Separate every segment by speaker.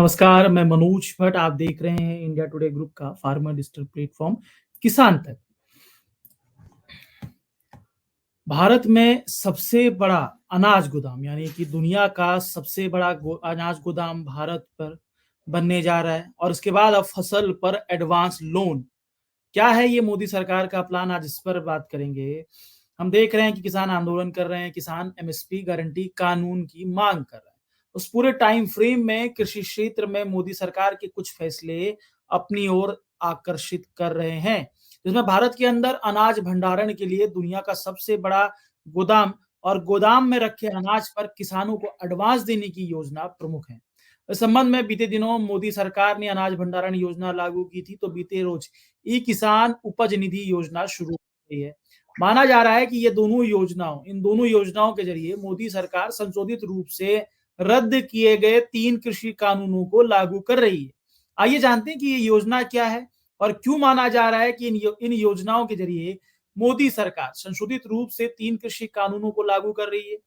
Speaker 1: नमस्कार, मैं मनोज भट्ट। आप देख रहे हैं इंडिया टुडे ग्रुप का फार्मर डिजिटल प्लेटफॉर्म किसान तक। भारत में सबसे बड़ा अनाज गोदाम यानी कि दुनिया का सबसे बड़ा अनाज गोदाम भारत पर बनने जा रहा है और उसके बाद अब फसल पर एडवांस लोन क्या है ये मोदी सरकार का प्लान, आज इस पर बात करेंगे। हम देख रहे हैं कि किसान आंदोलन कर रहे हैं, किसान एमएसपी गारंटी कानून की मांग कर रहे हैं। उस पूरे टाइम फ्रेम में कृषि क्षेत्र में मोदी सरकार के कुछ फैसले अपनी ओर आकर्षित कर रहे हैं, जिसमें भारत के अंदर अनाज भंडारण के लिए दुनिया का सबसे बड़ा गोदाम और गोदाम में रखे अनाज पर किसानों को एडवांस देने की योजना प्रमुख है। इस संबंध में बीते दिनों मोदी सरकार ने अनाज भंडारण योजना लागू की थी, तो बीते रोज ई किसान उपज निधि योजना शुरू की है। माना जा रहा है कि इन दोनों योजनाओं के जरिए मोदी सरकार संशोधित रूप से रद्द किए गए 3 कृषि कानूनों को लागू कर रही है। आइए जानते हैं कि ये योजना क्या है और क्यों माना जा रहा है कि इन योजनाओं के जरिए मोदी सरकार संशोधित रूप से 3 कृषि कानूनों को लागू कर रही है।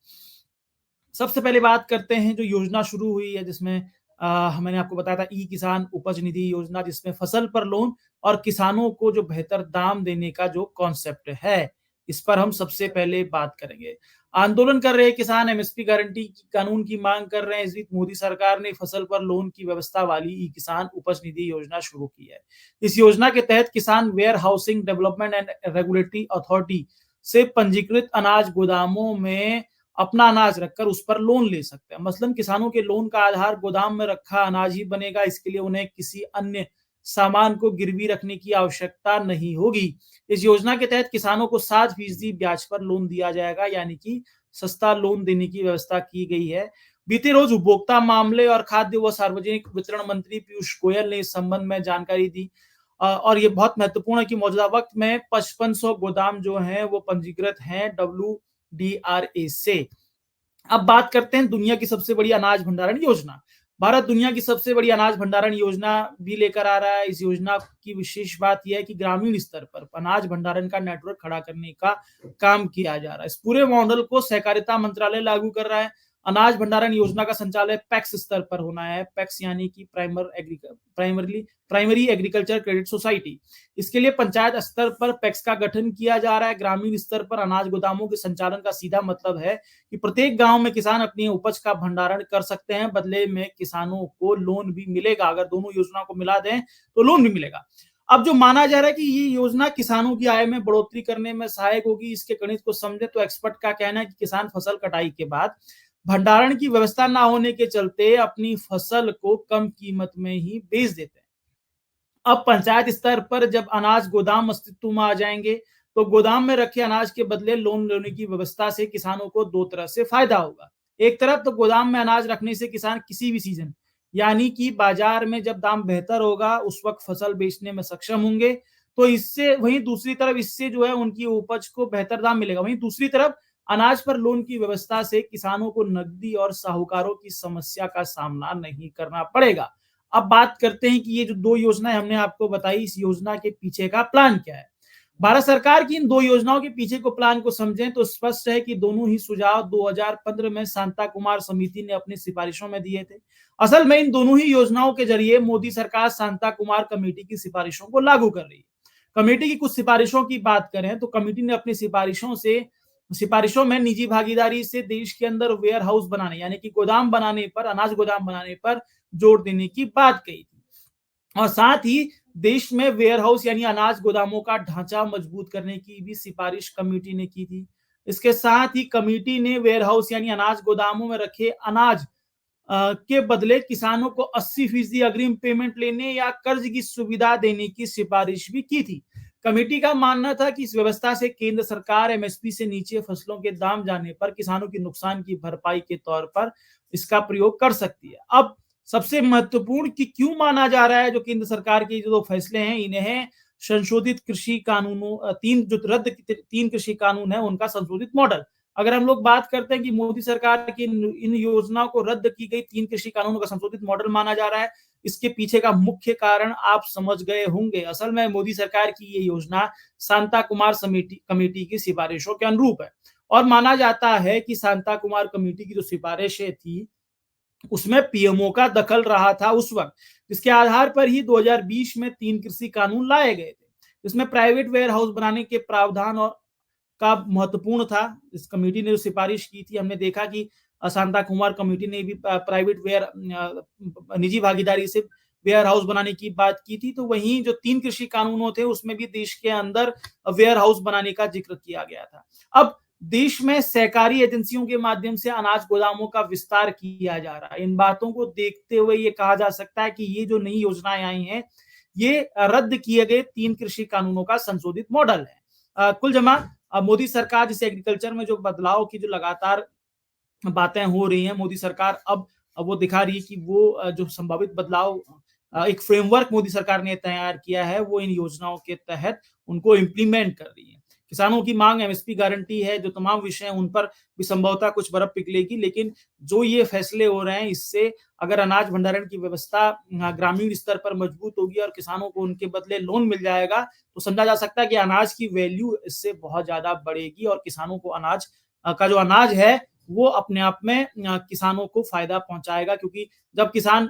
Speaker 1: सबसे पहले बात करते हैं जो योजना शुरू हुई है, जिसमें मैंने आपको बताया था ई किसान उपज निधि योजना, जिसमें फसल पर लोन और किसानों को जो बेहतर दाम देने का जो कॉन्सेप्ट है, इस पर हम सबसे पहले बात करेंगे। आंदोलन कर रहे किसान एमएसपी गारंटी कानून की मांग कर रहे हैं। इस बीच मोदी सरकार ने फसल पर लोन की व्यवस्था वाली ई किसान उपज निधि योजना शुरू की है। इस योजना के तहत किसान warehousing development and regulatory authority से पंजीकृत अनाज गोदामों में अपना अनाज रखकर उस पर लोन ले सकते हैं। मसलन किसानों के लोन का आधार गोदाम में रखा अनाज ही बनेगा। इसके लिए उन्हें किसी अन्य सामान को गिरवी रखने की आवश्यकता नहीं होगी। इस योजना के तहत किसानों को 7% ब्याज पर लोन दिया जाएगा, यानी कि सस्ता लोन देने की व्यवस्था की गई है। बीते रोज उपभोक्ता मामले और खाद्य व सार्वजनिक वितरण मंत्री पीयूष गोयल ने इस संबंध में जानकारी दी और ये बहुत महत्वपूर्ण है कि मौजूदा वक्त में 5500 गोदाम जो हैं वो पंजीकृत हैं WDRA से। अब बात करते हैं दुनिया की सबसे बड़ी अनाज भंडारण योजना। भारत दुनिया की सबसे बड़ी अनाज भंडारण योजना भी लेकर आ रहा है। इस योजना की विशेष बात यह है कि ग्रामीण स्तर पर अनाज भंडारण का नेटवर्क खड़ा करने का काम किया जा रहा है। इस पूरे मॉडल को सहकारिता मंत्रालय लागू कर रहा है। अनाज भंडारण योजना का संचालन पैक्स स्तर पर होना है। पैक्स यानी कि प्राइमरी एग्रीकल्चर क्रेडिट सोसाइटी। इसके लिए पंचायत स्तर पर पैक्स का गठन किया जा रहा है। ग्रामीण स्तर पर अनाज गोदामों के संचालन का सीधा मतलब है कि प्रत्येक गांव में किसान अपनी उपज का भंडारण कर सकते हैं। बदले में किसानों को लोन भी मिलेगा। अगर दोनों योजना को मिला दें तो लोन भी मिलेगा। अब जो माना जा रहा है कि ये योजना किसानों की आय में बढ़ोतरी करने में सहायक होगी, इसके गणित को समझे तो एक्सपर्ट का कहना है कि किसान फसल कटाई के बाद भंडारण की व्यवस्था ना होने के चलते अपनी फसल को कम कीमत में ही बेच देते हैं। अब पंचायत स्तर पर जब अनाज गोदाम अस्तित्व में आ जाएंगे तो गोदाम में रखे अनाज के बदले लोन लेने की व्यवस्था से किसानों को दो तरह से फायदा होगा। एक तरफ तो गोदाम में अनाज रखने से किसान किसी भी सीजन यानी कि बाजार में जब दाम बेहतर होगा उस वक्त फसल बेचने में सक्षम होंगे, तो इससे वहीं दूसरी तरफ इससे जो है उनकी उपज को बेहतर दाम मिलेगा। वहीं दूसरी तरफ अनाज पर लोन की व्यवस्था से किसानों को नकदी और साहूकारों की समस्या का सामना नहीं करना पड़ेगा। अब बात करते हैं कि ये जो दो योजनाएं हमने आपको बताई, इस योजना के पीछे का प्लान क्या है। भारत सरकार की इन दो योजनाओं के पीछे को प्लान को समझें तो स्पष्ट है कि दोनों ही सुझाव 2015 में शांता कुमार समिति ने अपनी सिफारिशों में दिए थे। असल में इन दोनों ही योजनाओं के जरिए मोदी सरकार शांता कुमार कमेटी की सिफारिशों को लागू कर रही है। कमेटी की कुछ सिफारिशों की बात करें तो कमेटी ने अपनी सिफारिशों में निजी भागीदारी से देश के अंदर वेयर हाउस बनाने यानी कि अनाज गोदाम बनाने पर जोर देने की बात कही थी और साथ ही देश में वेयर हाउस यानी अनाज गोदामों का ढांचा मजबूत करने की भी सिफारिश कमेटी ने की थी। इसके साथ ही कमेटी ने वेयर हाउस यानी अनाज गोदामों में रखे अनाज के बदले किसानों को 80% अग्रिम पेमेंट लेने या कर्ज की सुविधा देने की सिफारिश भी की थी। कमेटी का मानना था कि इस व्यवस्था से केंद्र सरकार एमएसपी से नीचे फसलों के दाम जाने पर किसानों की नुकसान की भरपाई के तौर पर इसका प्रयोग कर सकती है। अब सबसे महत्वपूर्ण कि क्यों माना जा रहा है जो केंद्र सरकार के जो फैसले हैं इन्हें संशोधित कृषि कानूनों तीन कृषि कानून है उनका संशोधित मॉडल। अगर हम लोग बात करते हैं कि मोदी सरकार की इन योजनाओं को रद्द की गई 3 कृषि कानूनों का संशोधित मॉडल माना जा रहा है, इसके पीछे का मुख्य कारण आप समझ गए होंगे। असल में मोदी सरकार की ये योजना शांता कुमार कमेटी की सिफारिशों के अनुरूप है और माना जाता है कि शांता कुमार कमेटी की जो सिफारिशें थी उसमें पीएमओ का दखल रहा था उस वक्त, जिसके आधार पर ही 2020 में 3 कृषि कानून लाए गए थे। इसमें प्राइवेट वेयर हाउस बनाने के प्रावधान और का महत्वपूर्ण था। इस कमेटी ने जो सिफारिश की थी, हमने देखा कि शांता कुमार कमेटी ने भी प्राइवेट वेयर निजी भागीदारी से वेयर हाउस बनाने की बात की थी। तो वहीं जो 3 कृषि कानूनों थे, उसमें भी देश के अंदर वेयर हाउस बनाने का जिक्र किया गया था। अब देश में सहकारी एजेंसियों के माध्यम से अनाज गोदामों का विस्तार किया जा रहा है। इन बातों को देखते हुए ये कहा जा सकता है कि ये जो नई योजनाएं आई हैं, ये रद्द किए गए 3 कृषि कानूनों का संशोधित मॉडल है। कुल जमा मोदी सरकार जैसे एग्रीकल्चर में जो बदलाव की जो लगातार बातें हो रही हैं, मोदी सरकार अब वो दिखा रही है कि वो जो संभावित बदलाव एक फ्रेमवर्क मोदी सरकार ने तैयार किया है, वो इन योजनाओं के तहत उनको इम्प्लीमेंट कर रही है। किसानों की मांग एमएसपी गारंटी है, जो तमाम विषय हैं उन पर भी संभवतः कुछ बर्फ पिघलेगी, लेकिन जो ये फैसले हो रहे हैं, इससे अगर अनाज भंडारण की व्यवस्था ग्रामीण स्तर पर मजबूत होगी और किसानों को उनके बदले लोन मिल जाएगा, तो समझा जा सकता है कि अनाज की वैल्यू इससे बहुत ज्यादा बढ़ेगी और किसानों को अनाज का जो अनाज है वो अपने आप में किसानों को फायदा पहुंचाएगा, क्योंकि जब किसान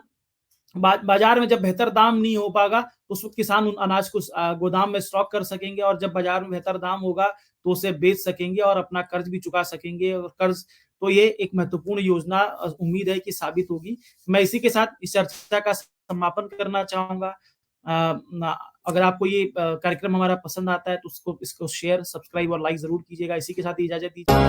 Speaker 1: बाजार में जब बेहतर दाम नहीं हो पाएगा, तो उस वक्त किसान उन अनाज को गोदाम में स्टॉक कर सकेंगे और जब बाजार में बेहतर दाम होगा तो उसे बेच सकेंगे और अपना कर्ज भी चुका सकेंगे। और कर्ज तो ये एक महत्वपूर्ण योजना उम्मीद है कि साबित होगी। मैं इसी के साथ इस चर्चा का समापन करना चाहूंगा। अगर आपको ये कार्यक्रम हमारा पसंद आता है तो उसको इसको शेयर, सब्सक्राइब और लाइक जरूर कीजिएगा। इसी के साथ इजाजत दीजिए।